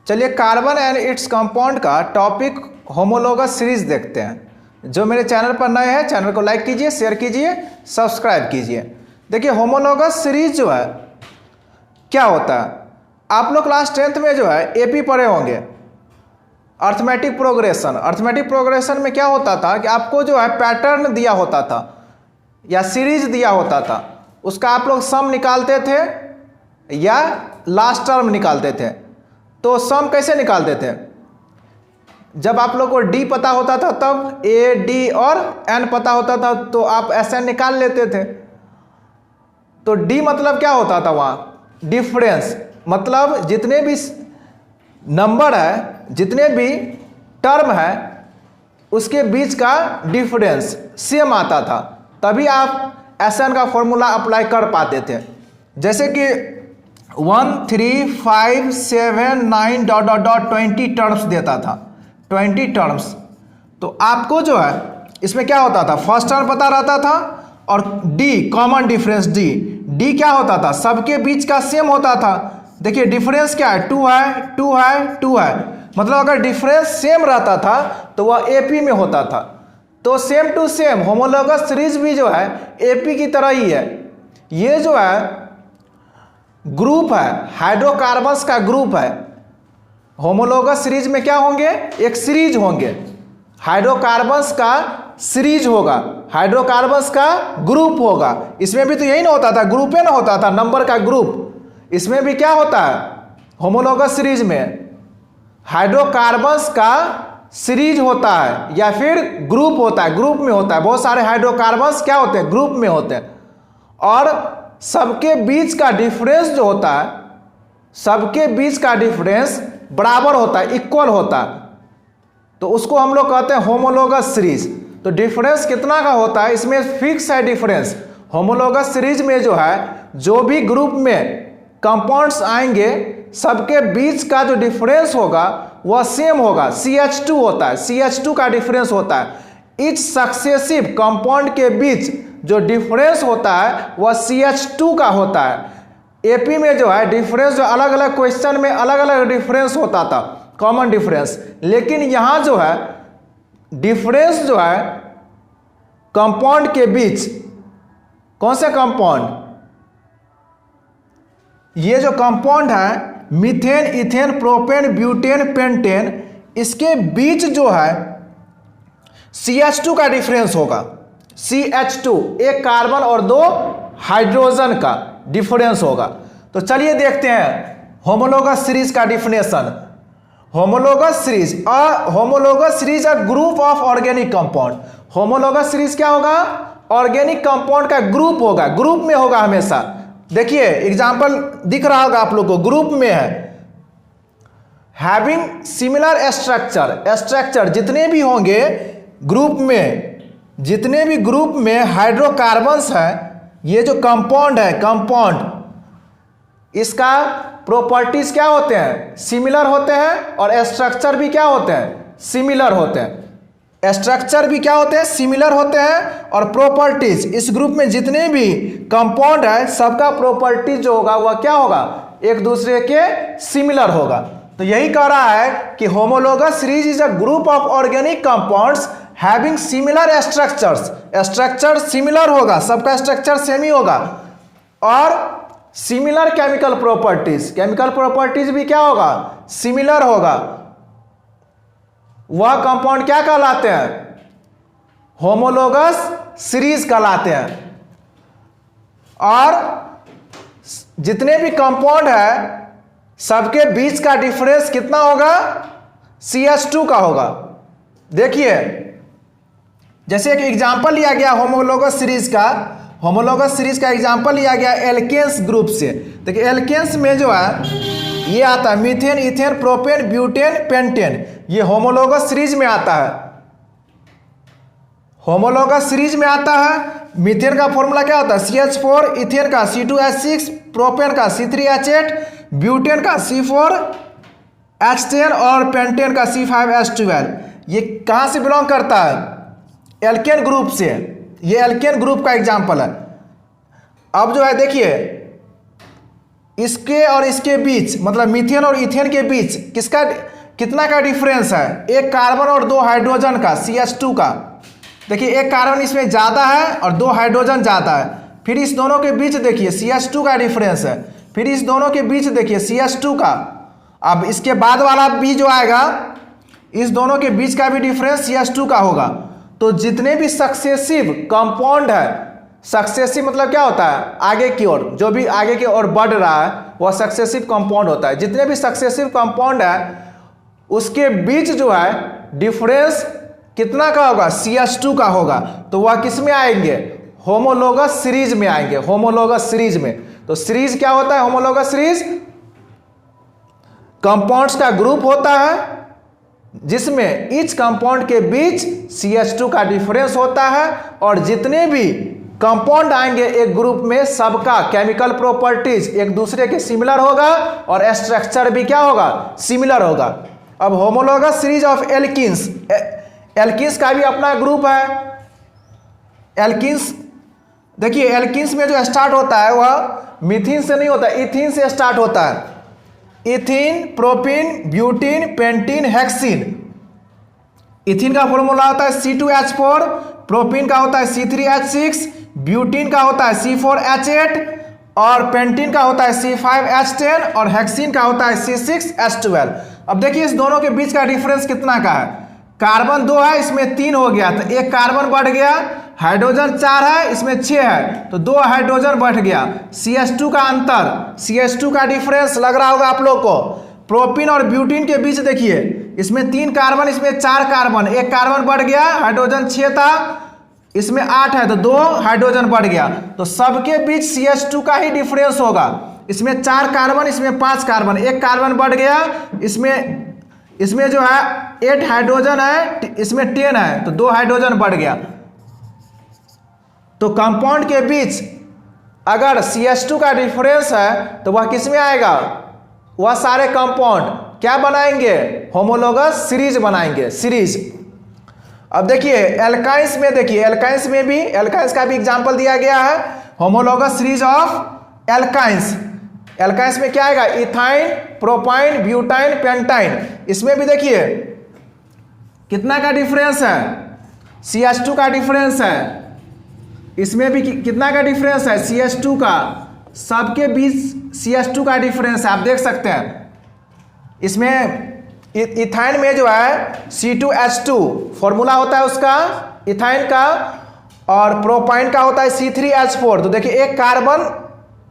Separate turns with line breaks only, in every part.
चलिए carbon and its compound का topic homologous series देखते हैं। जो मेरे चैनल पर नए हैं चैनल को लाइक कीजिए, शेयर कीजिए, सब्सक्राइब कीजिए। देखिए होमोलोगस सीरीज जो है क्या होता है, आप लोग क्लास 10th में जो है एपी पढ़े होंगे, अर्थमेटिक प्रोग्रेशन। अर्थमेटिक प्रोग्रेशन में क्या होता था कि आपको जो है पैटर्न दिया होता था या सीरीज दिया होता था, उसका आप लोग सम निकालते थे या लास्ट टर्म निकालते थे। तो सम कैसे निकालते थे, जब आप लोग को डी पता होता था तब ए डी और एन पता होता था तो आप एस एन निकाल लेते थे। तो डी मतलब क्या होता था वहाँ, डिफरेंस, मतलब जितने भी नंबर है, जितने भी टर्म है उसके बीच का डिफरेंस सेम आता था, तभी आप एस एन का फॉर्मूला अप्लाई कर पाते थे। जैसे कि 1 3 5 7 9 डॉट डॉट डॉट 20 टर्म्स देता था, 20 टर्म्स। तो आपको जो है इसमें क्या होता था, फर्स्ट टर्म पता रहता था और डी कॉमन डिफरेंस, डी क्या होता था, सबके बीच का सेम होता था। देखिए डिफरेंस क्या है, 2 है 2 है 2 है, मतलब अगर डिफरेंस सेम रहता था तो वह एपी में होता था। तो same to same homologous series भी जो है एपी की तरह ही है। ये जो है ग्रुप है, हाइड्रोकार्बन्स का ग्रुप है। होमोलोगस सीरीज में क्या होंगे, एक सीरीज होंगे, हाइड्रोकार्बन्स का सीरीज होगा, हाइड्रोकार्बन्स का ग्रुप होगा। इसमें भी तो यही ना होता था, ग्रुप ना होता था, नंबर का ग्रुप। इसमें भी क्या होता है, होमोलोगस सीरीज में हाइड्रोकार्बन्स का सीरीज होता है या फिर ग्रुप होता है, ग्रुप में होता है। बहुत सारे हाइड्रोकार्बन्स क्या होते हैं, ग्रुप में होते हैं, और सबके बीच का डिफरेंस जो होता है, सबके बीच का डिफरेंस बराबर होता है, इक्वल होता है। तो उसको हम लोग कहते हैं होमोलोगस सीरीज। तो डिफरेंस कितना का होता है, इसमें फिक्स है डिफरेंस। होमोलोगस सीरीज में जो है जो भी ग्रुप में कंपाउंड्स आएंगे सबके बीच का जो डिफरेंस होगा वह सेम होगा, CH2 होता है, CH2 का डिफरेंस होता है। इच सक्सेसिव कंपाउंड के बीच जो डिफरेंस होता है वह CH2 का होता है। एपी में जो है डिफरेंस जो अलग अलग क्वेश्चन में अलग अलग डिफरेंस होता था, कॉमन डिफरेंस, लेकिन यहां जो है डिफरेंस जो है कंपाउंड के बीच, कौन से कंपाउंड, ये जो कंपाउंड है methane, ethane, propane, butane, pentane, इसके बीच जो है CH2 का डिफरेंस होगा। CH2 एक कार्बन और 2 हाइड्रोजन का डिफरेंस होगा। तो चलिए देखते हैं होमोलोगस सीरीज का definition. Homologous series, homologous series a group of organic compound. Homologous series क्या होगा, ऑर्गेनिक कंपाउंड का ग्रुप होगा, ग्रुप में होगा हमेशा। देखिए एग्जांपल दिख रहा होगा आप लोग को, ग्रुप में है, हैविंग सिमिलर स्ट्रक्चर जितने भी होंगे ग्रुप में, जितने भी ग्रुप में हाइड्रोकार्बन्स है, ये जो कंपाउंड है, कंपाउंड इसका प्रॉपर्टीज क्या होते हैं, सिमिलर होते हैं, और स्ट्रक्चर भी क्या होते हैं, सिमिलर होते हैं। स्ट्रक्चर भी क्या होते हैं, सिमिलर होते हैं, और प्रॉपर्टीज, इस ग्रुप में जितने भी कंपाउंड है सबका प्रॉपर्टीज जो होगा वह क्या होगा, एक दूसरे के सिमिलर होगा। तो यही कह रहा है कि homologous series is a group of organic compounds having similar structures. Structure similar होगा, सबका स्ट्रक्चर सेम ही होगा, और similar chemical properties, chemical properties भी क्या होगा, सिमिलर होगा। वह कंपाउंड क्या कहलाते हैं, होमोलोगस सीरीज कहलाते हैं। और जितने भी कंपाउंड है सबके बीच का डिफरेंस कितना होगा, CH2 का होगा। देखिए जैसे एक एग्जांपल लिया गया होमोलोगस सीरीज का, होमोलोगस सीरीज का एग्जांपल लिया गया एल्केन्स ग्रुप से। देखिए एल्केन्स में जो है ये आता है methane, ethane, propane, butane, pentane, ये होमोलोगस सीरीज में आता है। होमोलोगस सीरीज में आता है। मीथेन का फॉर्मूला क्या होता है, CH4, इथेन का C2H6, प्रोपेन का C3H8, ब्यूटेन का C4H10 और पेंटेन का C5H12। ये कहाँ से बिलोंग करता है, एल्केन ग्रुप से। ये एल्केन ग्रुप का एग्जाम्पल है। अब जो है देखिए इसके और इसके बीच, मतलब मीथेन और इथेन के बीच किसका कितना का डिफरेंस है? एक कार्बन और 2 हाइड्रोजन का, CH2 का। देखिए एक कार्बन इसमें ज़्यादा है और 2 हाइड्रोजन ज़्यादा है। फिर इस दोनों के बीच देखिए CH2 का डिफरेंस है। फिर इस दोनों के बीच देखिए CH2 का। अब इसके बाद वाला भी जो आएगा, इस दोनों के बीच का भी डिफरेंस CH2 का होगा। तो जितने भी सक्सेसिव कंपाउंड है, सक्सेसिव मतलब क्या होता है? आगे की ओर, जो भी आगे की ओर बढ़ रहा है वह सक्सेसिव कंपाउंड होता है। जितने भी सक्सेसिव कंपाउंड है उसके बीच जो है डिफरेंस कितना का होगा? CH2 का होगा। तो वह किस में आएंगे? होमोलोगस सीरीज में आएंगे, होमोलोगस सीरीज में। तो सीरीज क्या होता है? होमोलोगस सीरीज कंपाउंड्स का ग्रुप होता है जिसमें ईच कंपाउंड के बीच CH2 का डिफरेंस होता है, और जितने भी कंपाउंड आएंगे एक ग्रुप में सबका केमिकल प्रॉपर्टीज एक दूसरे के सिमिलर होगा और स्ट्रक्चर भी क्या होगा? सिमिलर होगा। अब homologous series of alkenes, alkenes का भी अपना ग्रुप है। एल्किन्स देखिए, एल्किन्स में जो स्टार्ट होता है वह मीथीन से नहीं होता, इथीन से स्टार्ट होता है। Ethene, propene, butene, pentene, hexene. Ethene का फॉर्मूला होता है C2H4, प्रोपीन का होता है C3H6, ब्यूटीन का होता है C4H8 और पेंटीन का होता है C5H10 और हेक्सीन का होता है C6H12। अब देखिए इस दोनों के बीच का डिफरेंस कितना का है? कार्बन 2 है, इसमें 3 हो गया, तो एक कार्बन बढ़ गया। हाइड्रोजन 4 है, इसमें 6 है, तो 2 हाइड्रोजन बढ़ गया। CH2 का अंतर, CH2 का डिफरेंस लग रहा होगा आप लोग को। प्रोपीन और ब्यूटीन के बीच देखिए, इसमें 3 कार्बन, इसमें 4 कार्बन, एक कार्बन बढ़ गया। हाइड्रोजन 6 था, इसमें 8 है, तो 2 हाइड्रोजन बढ़ गया। तो सबके बीच CH2 का ही डिफरेंस होगा। इसमें 4 कार्बन, इसमें 5 कार्बन, एक कार्बन बढ़ गया। इसमें जो है 8 हाइड्रोजन है, इसमें 10 है, तो 2 हाइड्रोजन बढ़ गया। तो कंपाउंड के बीच अगर CH2 का डिफरेंस है तो वह किस में आएगा? वह सारे कंपाउंड क्या बनाएंगे? होमोलोगस सीरीज बनाएंगे, सीरीज। अब देखिए एल्काइंस में, देखिए एल्काइंस में भी, एल्काइंस का भी एग्जांपल दिया गया है, homologous series of alkynes. Alkynes में क्या आएगा? Ethyne, propyne, butyne, pentyne. इसमें भी देखिए कितना का डिफरेंस है? CH2 का डिफरेंस है। इसमें भी कितना का डिफरेंस है? CH2 का। सबके बीच CH2 का डिफरेंस है, आप देख सकते हैं। इसमें इथाइन में जो है C2H2 फॉर्मूला होता है उसका, इथाइन का, और प्रोपाइन का होता है C3H4। तो देखिए एक कार्बन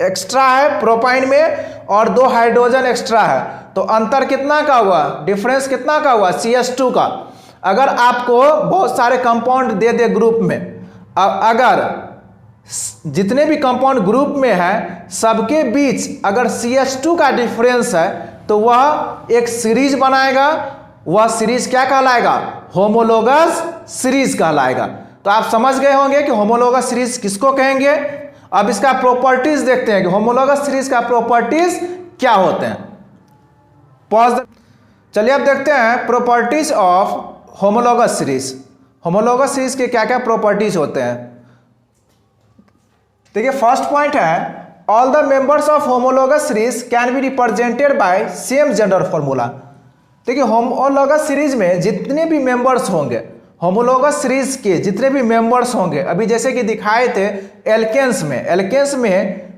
एक्स्ट्रा है प्रोपाइन में और 2 हाइड्रोजन एक्स्ट्रा है, तो अंतर कितना का हुआ? डिफरेंस कितना का हुआ? CH2 का। अगर आपको बहुत सारे कंपाउंड दे दे ग्रुप में, अगर जितने भी कंपाउंड ग्रुप में है सबके बीच अगर CH2 का डिफरेंस है तो वह एक सीरीज बनाएगा। वह सीरीज क्या कहलाएगा? होमोलोगस सीरीज कहलाएगा। तो आप समझ गए होंगे कि होमोलोगस सीरीज किसको कहेंगे। अब इसका प्रॉपर्टीज देखते हैं कि होमोलोगस सीरीज का प्रॉपर्टीज क्या होते हैं। पॉज। चलिए अब देखते हैं properties of homologous series. Homologous series के क्या क्या प्रॉपर्टीज होते हैं। देखिए फर्स्ट पॉइंट है, all the members of homologous series can be represented by same gender formula. देखिए होमोलोगस सीरीज में जितने भी मेंबर्स होंगे, होमोलोगस सीरीज के जितने भी मेंबर्स होंगे, अभी जैसे कि दिखाए थे एल्केन्स में, एल्केन्स में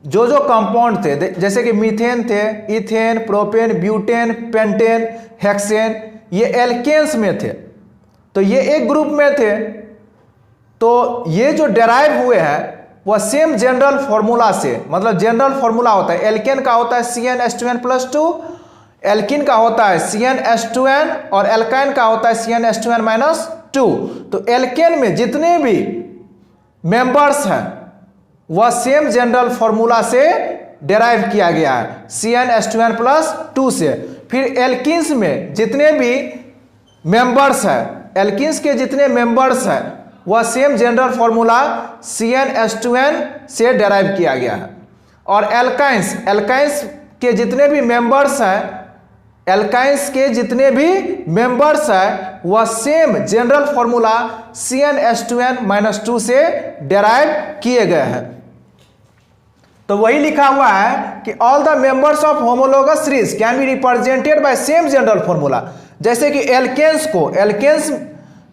जो जो कंपाउंड थे जैसे कि मीथेन थे, ethane, propane, butane, pentane, hexane, ये एल्केन्स में थे, तो ये एक ग्रुप में थे। तो ये जो डेराइव हुए हैं वह सेम जनरल फॉर्मूला से, मतलब जनरल फॉर्मूला होता है, एल्केन का होता है CnH2n+2, एल्किन का होता है CnH2n और एल्काइन का होता है CnH2n-2। तो एल्केन में जितने भी मेंबर्स हैं वह सेम जनरल फॉर्मूला से डेराइव किया गया है, CnH2n+2 से। फिर एल्किन्स में जितने भी मेंबर्स हैं, एल्किन्स के जितने मेंबर्स हैं वह सेम जनरल फॉर्मूला CnH2n से डेराइव किया गया है। और एल्काइंस, एल्काइंस के जितने भी मेंबर्स हैं, एल्काइंस के जितने भी मेंबर्स हैं वह सेम जनरल फॉर्मूला CnH2n-2 से डेराइव किए गए हैं। तो वही लिखा हुआ है कि all the members of homologous series can be represented by same general formula. जैसे कि एल्केन्स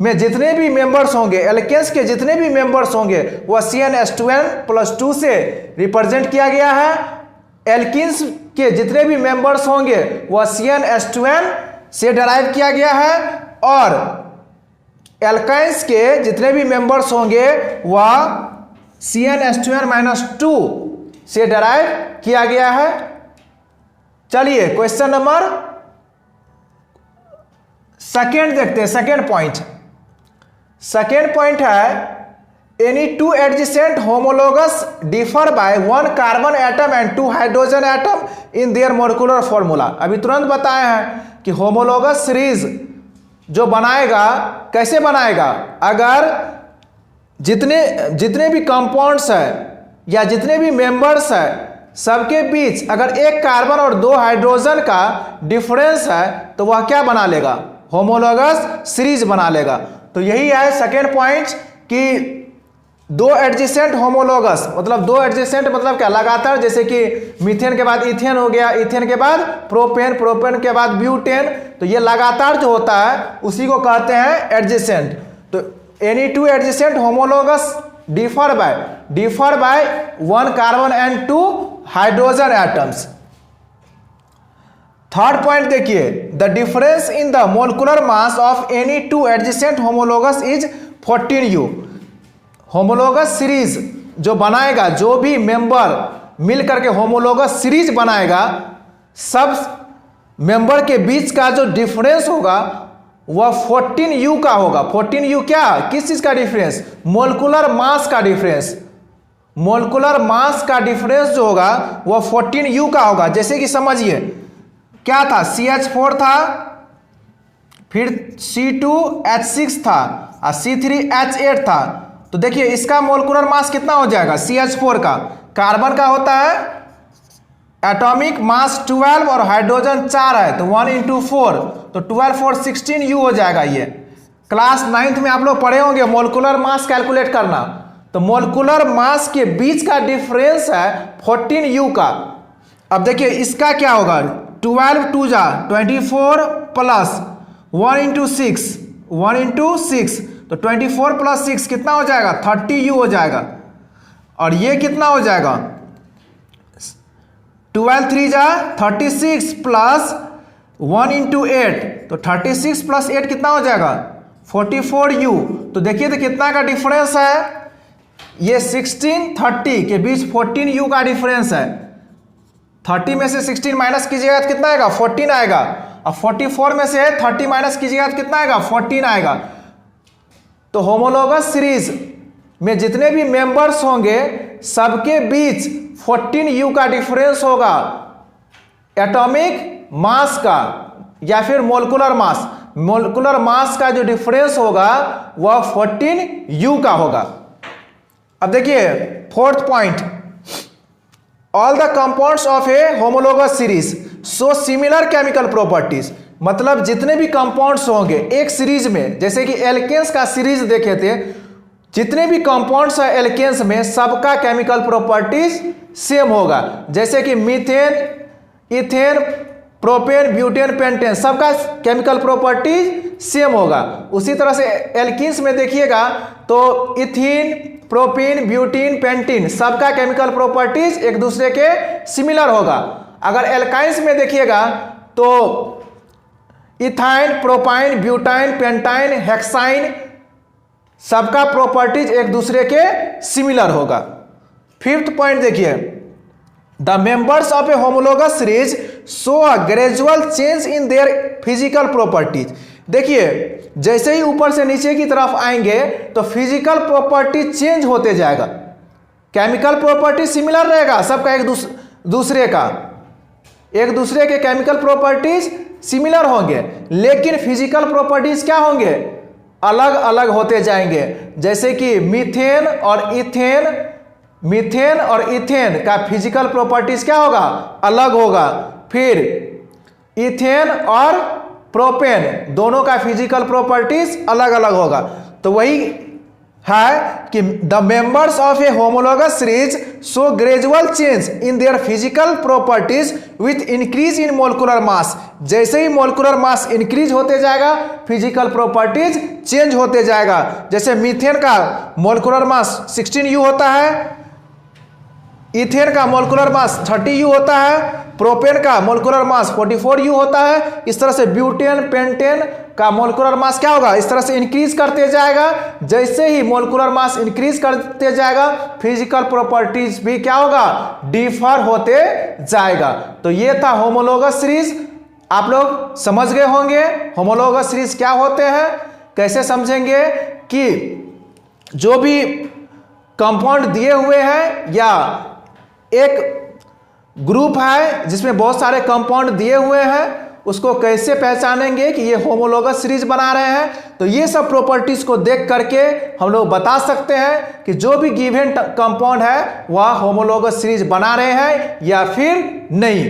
में जितने भी मेंबर्स होंगे, एल्केन्स के जितने भी मेंबर्स होंगे वह CnH2n+2 से रिप्रेजेंट किया गया है। एल्किन्स के जितने भी मेंबर्स होंगे वह CnH2n से डराइव किया गया है, और एल्काइंस के जितने भी मेंबर्स होंगे वह CnH2n-2 से डराइव किया गया है। चलिए क्वेश्चन नंबर सेकेंड देखते हैं। सेकेंड पॉइंट है any two adjacent homologous differ by 1 carbon atom and 2 hydrogen atom in their molecular formula. अभी तुरंत बताए हैं कि होमोलोगस सीरीज जो बनाएगा कैसे बनाएगा, अगर जितने भी कंपाउंड्स है या जितने भी मेंबर्स है सबके बीच अगर एक कार्बन और 2 हाइड्रोजन का डिफरेंस है तो वह क्या बना लेगा, होमोलोगस सीरीज बना लेगा। तो यही है सेकेंड पॉइंट कि दो एडजेसेंट होमोलोगस, मतलब दो एडजेसेंट मतलब क्या, लगातार, जैसे कि मीथेन के बाद इथेन हो गया, इथेन के बाद प्रोपेन, प्रोपेन के बाद ब्यूटेन, तो ये लगातार जो होता है उसी को कहते हैं एडजेसेंट। तो any two adjacent homologous differ by 1 carbon and 2 hydrogen atoms. Third point देखिए, the difference in the molecular mass of any two adjacent homologous is 14U। Homologous series जो बनाएगा, जो भी मेंबर मिल करके होमोलोगस सीरीज बनाएगा, सब member के बीच का जो डिफरेंस होगा वह 14U का होगा। 14U क्या, किस चीज का डिफरेंस, मोलिकुलर मास का डिफरेंस। मोलिकुलर मास का डिफरेंस जो होगा वह 14U का होगा। जैसे कि समझिए क्या था, CH4 था, फिर C2H6 था और C3H8 था। तो देखिए इसका मोलिकुलर मास कितना हो जाएगा, CH4 का, कार्बन का होता है एटॉमिक मास 12 और हाइड्रोजन 4 है तो 1 × 4, तो 12 4 16U हो जाएगा। ये क्लास 9th में आप लोग पढ़े होंगे मोलिकुलर मास कैलकुलेट करना। तो मोलिकुलर मास के बीच का डिफरेंस है 14U का। अब देखिए इसका क्या होगा, 12 2 जा 24 प्लस 1 × 6, 1 × 6, तो 24 + 6 कितना हो जाएगा, 30U हो जाएगा। और ये कितना हो जाएगा, 12 3 जा 36 प्लस 1 × 8, तो 36 + 8 कितना हो जाएगा, 44U। तो देखिए तो कितना का डिफरेंस है, ये 16 30 के बीच 14U का डिफरेंस है। 30 में से 16 माइनस कीजिएगा तो कितना आएगा, 14 आएगा। और 44 में से 30 माइनस कीजिएगा तो कितना आएगा, 14 आएगा। तो होमोलोगस सीरीज में जितने भी मेंबर्स होंगे सबके बीच 14U का डिफरेंस होगा एटॉमिक मास का या फिर मोलिकुलर मास। मोलिकुलर मास का जो डिफरेंस होगा वह 14U का होगा। अब देखिए fourth point, all the compounds of A homologous series show similar chemical properties. मतलब जितने भी कंपाउंड्स होंगे एक सीरीज में, जैसे कि एल्केन्स का सीरीज देखे थे, जितने भी कंपाउंड्स है एल्केन्स में सबका केमिकल प्रॉपर्टीज सेम होगा। जैसे कि methane, ethane, propane, butane, pentane, सबका केमिकल प्रॉपर्टीज सेम होगा। उसी तरह से एल्किन्स में देखिएगा तो इथीन, प्रोपीन, ब्यूटीन, पेंटीन, सबका केमिकल प्रॉपर्टीज एक दूसरे के सिमिलर होगा। अगर एल्काइंस में देखिएगा तो ethyne, propyne, butyne, pentyne, hexyne, सबका प्रॉपर्टीज एक दूसरे के सिमिलर होगा। फिफ्थ पॉइंट देखिए, the members of A homologous series show a gradual change in their physical properties. देखिए जैसे ही ऊपर से नीचे की तरफ आएंगे तो फिजिकल प्रॉपर्टी चेंज होते जाएगा। केमिकल प्रॉपर्टी सिमिलर रहेगा सबका, एक दूसरे के केमिकल प्रॉपर्टीज सिमिलर होंगे, लेकिन फिजिकल प्रॉपर्टीज क्या होंगे, अलग अलग होते जाएंगे। जैसे कि मीथेन और इथेन का फिजिकल प्रॉपर्टीज क्या होगा, अलग होगा। फिर इथेन और प्रोपेन दोनों का फिजिकल प्रॉपर्टीज अलग अलग होगा। तो वही है कि the members of A homologous series show gradual change in their physical properties with increase in molecular mass. जैसे ही मोलिकुलर मास इंक्रीज होते जाएगा फिजिकल प्रॉपर्टीज चेंज होते जाएगा। जैसे मीथेन का मोलिकुलर मास 16U होता है, इथेन का मोलिकुलर मास 30U होता है, प्रोपेन का मोलिकुलर मास 44U होता है। इस तरह से ब्यूटेन पेंटेन का मोलिकुलर मास क्या होगा, इस तरह से इंक्रीज करते जाएगा। जैसे ही मोलिकुलर मास इंक्रीज करते जाएगा फिजिकल प्रॉपर्टीज भी क्या होगा, डिफर होते जाएगा। तो ये था होमोलॉगस सीरीज। आप लोग समझ गए होंगे होमोलॉगस सीरीज क्या होते हैं। कैसे समझेंगे कि जो भी कंपाउंड दिए हुए हैं या एक ग्रुप है जिसमें बहुत सारे कंपाउंड दिए हुए हैं, उसको कैसे पहचानेंगे कि ये होमोलॉगस सीरीज बना रहे हैं। तो ये सब प्रॉपर्टीज को देख करके हम लोग बता सकते हैं कि जो भी गिवन कंपाउंड है वह होमोलॉगस सीरीज बना रहे हैं या फिर नहीं।